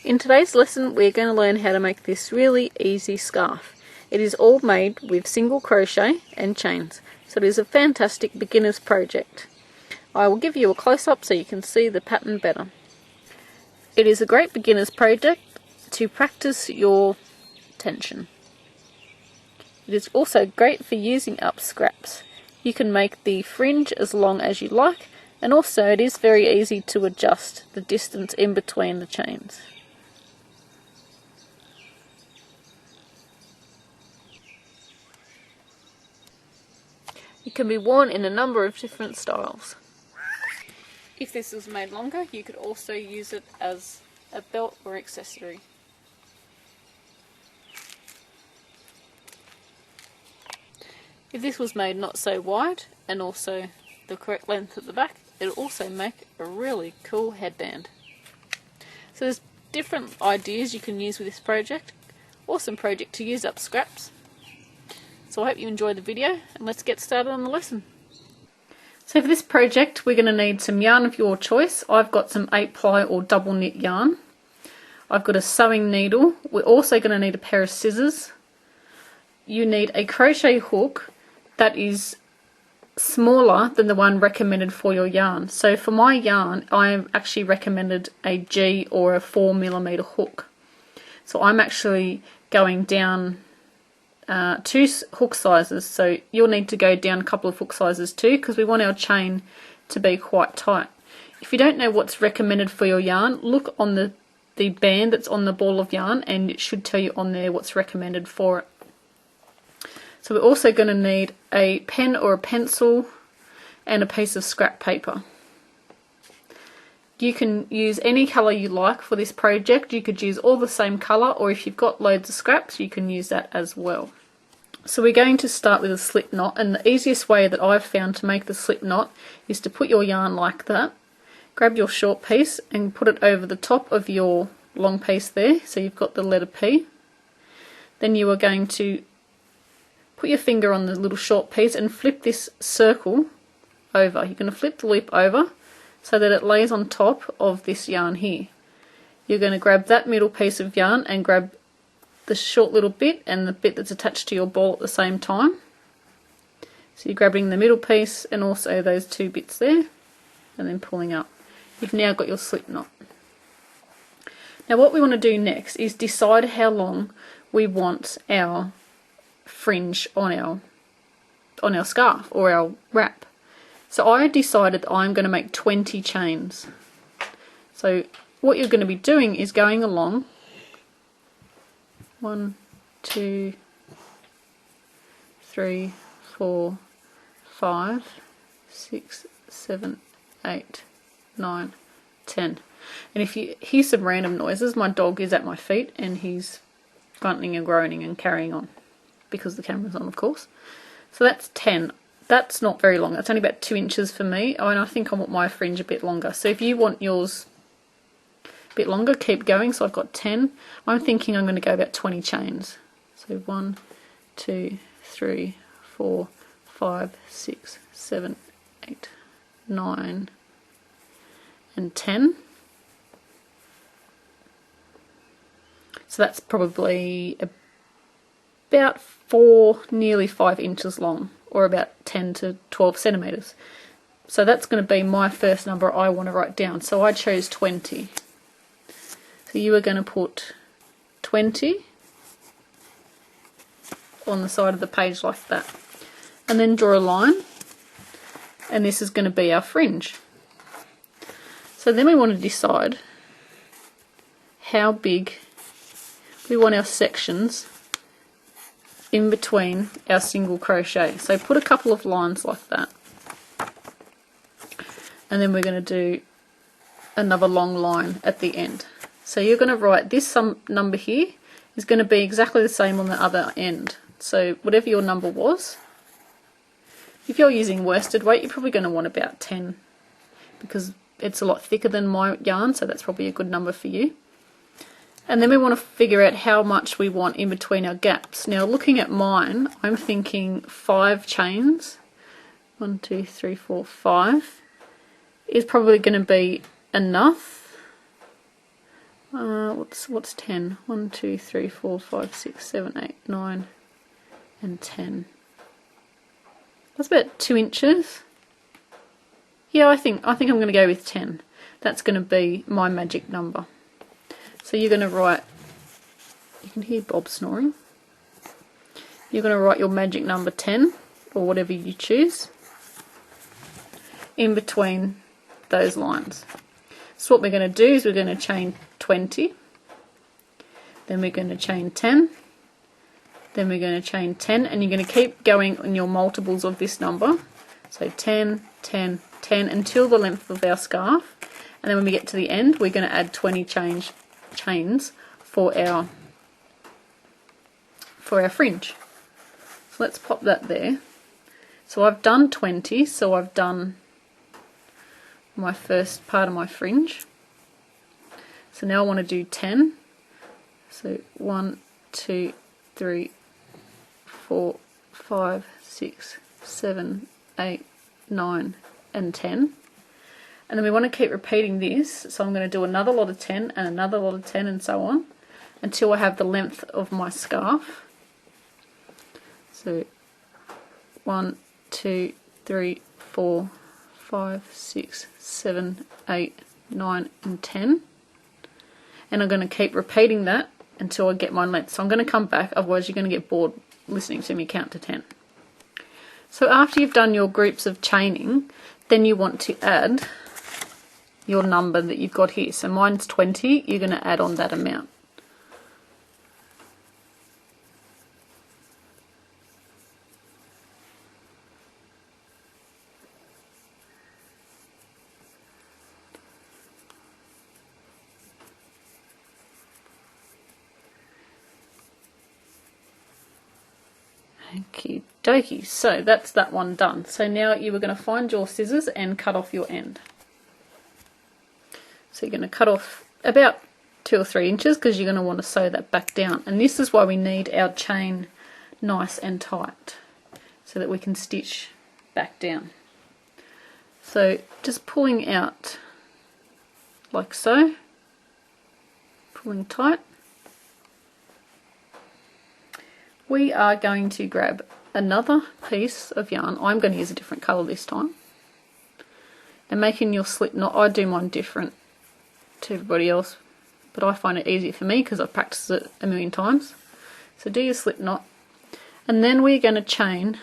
In today's lesson we're going to learn how to make this really easy scarf. It is all made with single crochet and chains, so it is a fantastic beginner's project. I will give you a close-up so you can see the pattern better. It is a great beginner's project to practice your tension. It is also great for using up scraps. You can make the fringe as long as you like, and also it is very easy to adjust the distance in between the chains. It can be worn in a number of different styles. If this was made longer, you could also use it as a belt or accessory. If this was made not so wide and also the correct length at the back, it will also make a really cool headband. So there's different ideas you can use with this project. Awesome project to use up scraps. So I hope you enjoyed the video, and let's get started on the lesson. So for this project we're going to need some yarn of your choice. I've got some 8-ply or double knit yarn. I've got a sewing needle. We're also going to need a pair of scissors. You need a crochet hook that is smaller than the one recommended for your yarn. So for my yarn I actually recommended a G or a 4mm hook. So I'm actually going down 2 hook sizes, so you'll need to go down a couple of hook sizes too, because we want our chain to be quite tight. If you don't know what's recommended for your yarn, look on the band that's on the ball of yarn and it should tell you on there what's recommended for it. So we're also going to need a pen or a pencil and a piece of scrap paper. You can use any colour you like for this project. You could use all the same colour, or if you've got loads of scraps you can use that as well. So we're going to start with a slip knot, and the easiest way that I've found to make the slip knot is to put your yarn like that, grab your short piece and put it over the top of your long piece there, so you've got the letter P. Then you are going to put your finger on the little short piece and flip this circle over. You're going to flip the loop over so that it lays on top of this yarn here. You're going to grab that middle piece of yarn and grab the short little bit and the bit that's attached to your ball at the same time. So you're grabbing the middle piece and also those 2 bits there and then pulling up. You've now got your slip knot. Now what we want to do next is decide how long we want our fringe on our scarf or our wrap. So I decided that I'm going to make 20 chains. So what you're going to be doing is going along 1, 2, 3, 4, 5, 6, 7, 8, 9, 10. And if you hear some random noises, my dog is at my feet and he's grunting and groaning and carrying on because the camera's on, of course. So that's 10. That's not very long. That's only about 2 inches for me. Oh, and I think I want my fringe a bit longer. So if you want yours a bit longer, keep going. So I've got 10. I'm thinking I'm going to go about 20 chains. So 1, 2, 3, 4, 5, 6, 7, 8, 9, and 10. So that's probably about 4, nearly 5 inches long, or about 10 to 12 centimeters. So that's going to be my first number I want to write down. So I chose 20. So you are going to put 20 on the side of the page like that. And then draw a line. And this is going to be our fringe. So then we want to decide how big we want our sections in between our single crochet. So put a couple of lines like that, and then we're going to do another long line at the end. So you're going to write this number here is going to be exactly the same on the other end. So whatever your number was, if you're using worsted weight you're probably going to want about 10 because it's a lot thicker than my yarn, so that's probably a good number for you. And then we want to figure out how much we want in between our gaps. Now looking at mine, I'm thinking 5 chains, 1, 2, 3, 4, 5, is probably going to be enough. what's 10? 1, 2, 3, 4, 5, 6, 7, 8, 9 and 10. That's about 2 inches. Yeah, I think I'm going to go with 10. That's going to be my magic number. So you're going to write, you can hear Bob snoring. You're going to write your magic number 10, or whatever you choose, in between those lines. So what we're going to do is we're going to chain 20, then we're going to chain 10, then we're going to chain 10, and you're going to keep going in your multiples of this number. So 10, 10, 10 until the length of our scarf, and then when we get to the end we're going to add 20 chains for our fringe. So let's pop that there. So I've done 20, so I've done my first part of my fringe. So now I want to do 10. So 1, 2, 3, 4, 5, 6, 7, 8, 9 and 10. And then we want to keep repeating this, so I'm going to do another lot of 10 and another lot of 10 and so on until I have the length of my scarf. So 1, 2, 3, 4, 5, 6, 7, 8, 9 and 10. And I'm going to keep repeating that until I get my length. So I'm going to come back, otherwise you're going to get bored listening to me count to 10. So after you've done your groups of chaining, then you want to add your number that you've got here. So mine's 20, you're going to add on that amount. Okie dokie, so that's that one done. So now you are going to find your scissors and cut off your end. So you're going to cut off about 2 or 3 inches because you're going to want to sew that back down. And this is why we need our chain nice and tight, so that we can stitch back down. So just pulling out like so, pulling tight. We are going to grab another piece of yarn. I'm going to use a different colour this time. And making your slip knot, I do mine different to everybody else, but I find it easier for me because I've practiced it a million times. So do your slip knot, and then we're going to chain.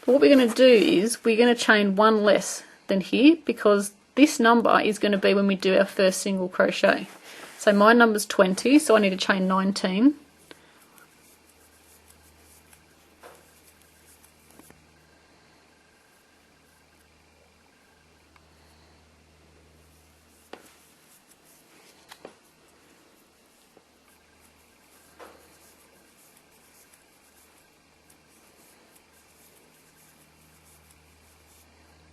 But what we're going to do is we're going to chain one less than here, because this number is going to be when we do our first single crochet. So my number's 20, so I need to chain 19.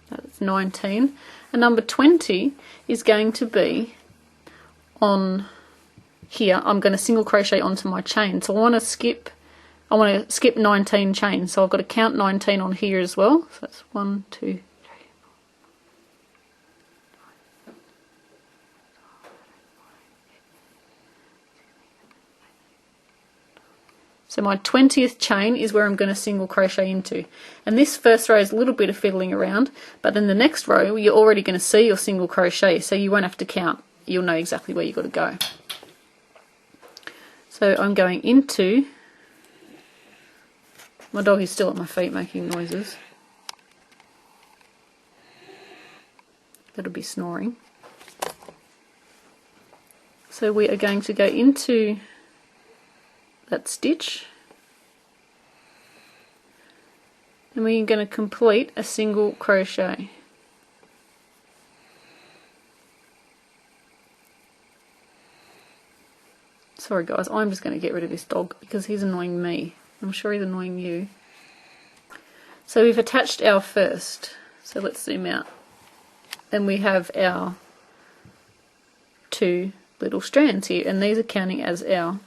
That's 19, and number 20 is going to be on here. I'm going to single crochet onto my chain, so I want to skip 19 chains, so I've got to count 19 on here as well. So that's 1, 2, 3, 4. So my 20th chain is where I'm going to single crochet into. And this first row is a little bit of fiddling around, but then the next row you're already going to see your single crochet, so you won't have to count. You'll know exactly where you've got to go. So I'm going into, my dog is still at my feet making noises. That'll be snoring. So we are going to go into that stitch, and we're going to complete a single crochet. Sorry guys, I'm just going to get rid of this dog because he's annoying me. I'm sure he's annoying you. So we've attached our first, so let's zoom out, and we have our 2 little strands here, and these are counting as our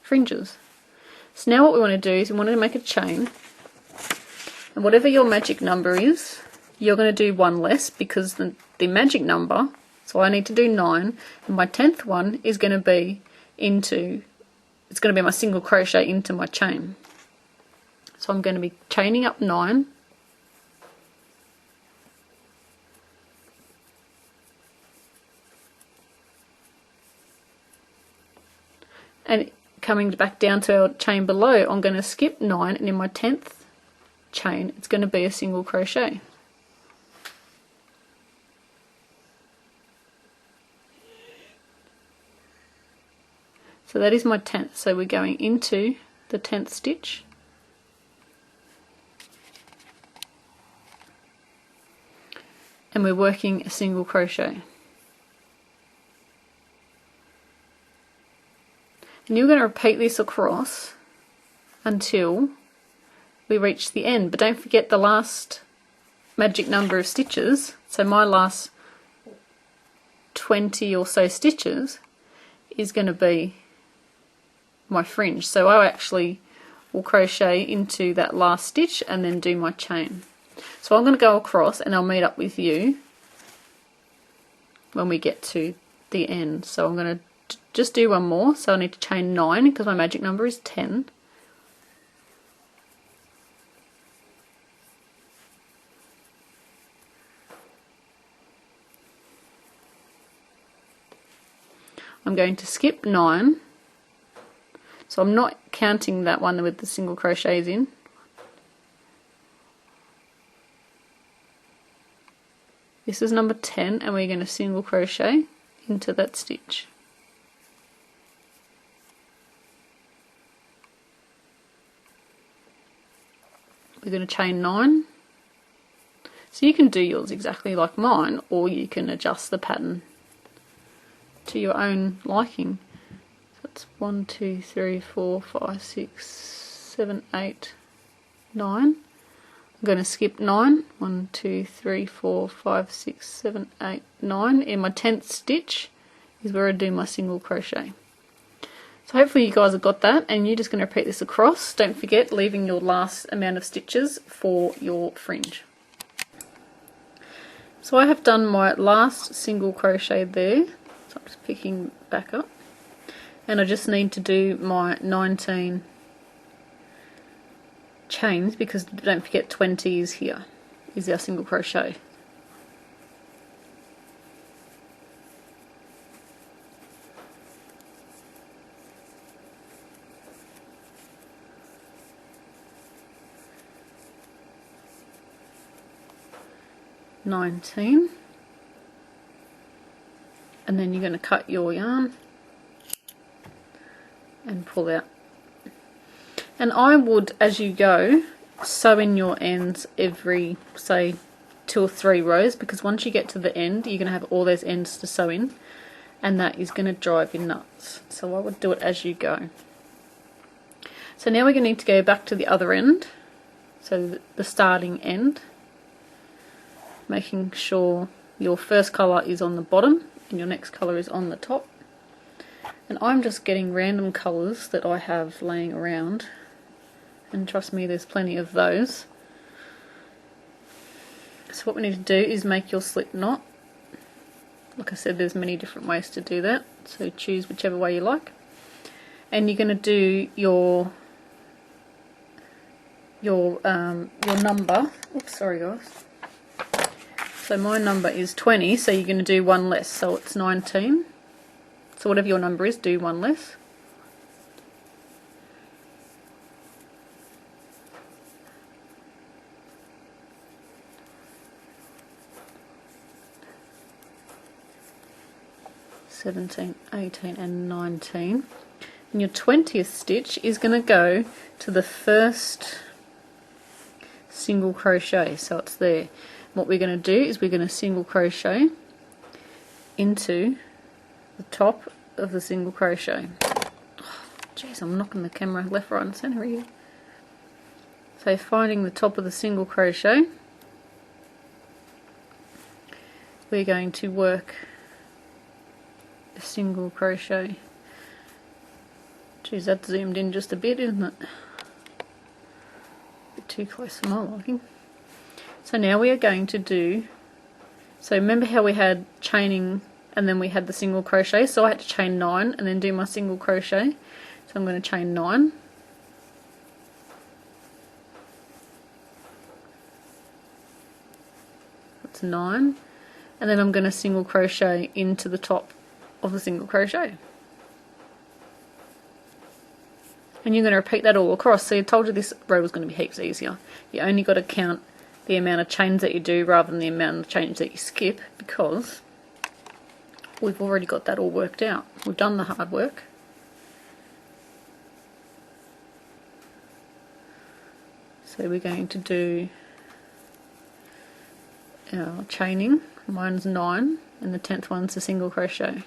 fringes. So now what we want to do is we want to make a chain, and whatever your magic number is, you're going to do one less, because the magic number So I need to do 9, and my 10th one is going to be it's going to be my single crochet into my chain. So I'm going to be chaining up 9, and coming back down to our chain below, I'm going to skip 9, and in my 10th chain it's going to be a single crochet. So that is my 10th. So we're going into the 10th stitch, and we're working a single crochet. And you're going to repeat this across until we reach the end, but don't forget the last magic number of stitches. So my last 20 or so stitches is going to be my fringe. So I actually will crochet into that last stitch and then do my chain. So I'm going to go across and I'll meet up with you when we get to the end. So I'm going to just do one more. So I need to chain 9 because my magic number is 10. I'm going to skip 9. So I'm not counting that one with the single crochets in. This is number 10, and we're going to single crochet into that stitch. We're going to chain 9. So you can do yours exactly like mine, or you can adjust the pattern to your own liking. That's 1, 2, 3, 4, 5, 6, 7, 8, 9. I'm going to skip 9. 1, 2, 3, 4, 5, 6, 7, 8, 9. In my 10th stitch is where I do my single crochet. So hopefully you guys have got that, and you're just going to repeat this across. Don't forget leaving your last amount of stitches for your fringe. So I have done my last single crochet there. So I'm just picking back up. And I just need to do my 19 chains, because don't forget 20 is here, is our single crochet. And then you're going to cut your yarn and pull out. And I would, as you go, sew in your ends every, say, 2 or 3 rows, because once you get to the end you're going to have all those ends to sew in, and that is going to drive you nuts. So I would do it as you go. So now we're going to need to go back to the other end, so the starting end, making sure your first colour is on the bottom and your next colour is on the top. And I'm just getting random colours that I have laying around, and trust me, there's plenty of those. So what we need to do is make your slip knot. Like I said, there's many different ways to do that, so choose whichever way you like. And you're going to do your number. Oops, sorry guys. So my number is 20, so you're going to do one less, so it's 19. So whatever your number is, do one less. (17, 18, and 19). And your 20th stitch is going to go to the first single crochet, so it's there. What we're going to do is we're going to single crochet into the top of the single crochet. Jeez, I'm knocking the camera left, right and centre here. So finding the top of the single crochet, we're going to work a single crochet. Jeez, that's zoomed in just a bit, isn't it? A bit too close for my liking. So now we are going to do, so remember how we had chaining and then we had the single crochet, so I had to chain 9 and then do my single crochet. So I'm going to chain 9. That's 9, and then I'm going to single crochet into the top of the single crochet. And you're going to repeat that all across. So I told you this row was going to be heaps easier. You only got to count the amount of chains that you do rather than the amount of chains that you skip, because we've already got that all worked out. We've done the hard work. So we're going to do our chaining. Mine's 9 and the 10th one's a single crochet.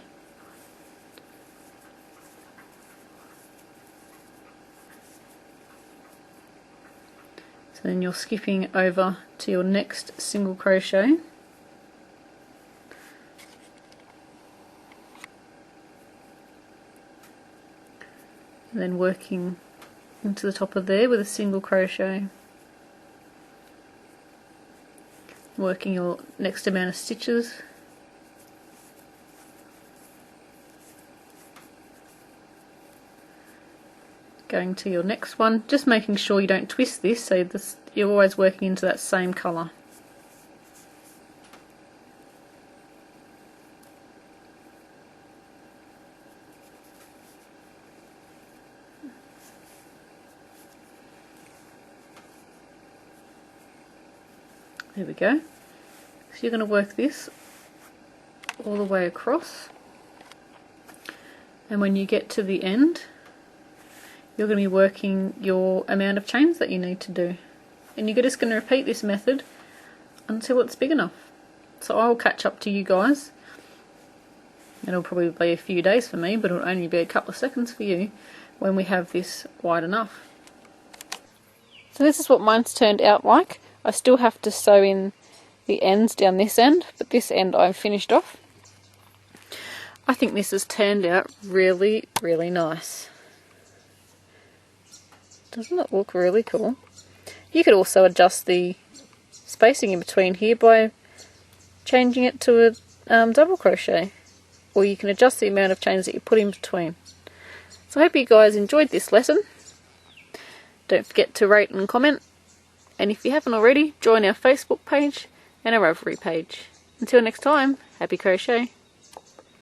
So then you're skipping over to your next single crochet, and then working into the top of there with a single crochet, working your next amount of stitches, going to your next one, just making sure you don't twist this, so you're always working into that same colour. There we go. So you're going to work this all the way across, and when you get to the end you're going to be working your amount of chains that you need to do, and you're just going to repeat this method until it's big enough. So I'll catch up to you guys. It'll probably be a few days for me, but it'll only be a couple of seconds for you when we have this wide enough. So this is what mine's turned out like. I still have to sew in the ends down this end, but this end I've finished off. I think this has turned out really, really nice. Doesn't it look really cool? You could also adjust the spacing in between here by changing it to a double crochet, or you can adjust the amount of chains that you put in between. So I hope you guys enjoyed this lesson. Don't forget to rate and comment, and if you haven't already, join our Facebook page and our Ravelry page. Until next time, happy crochet!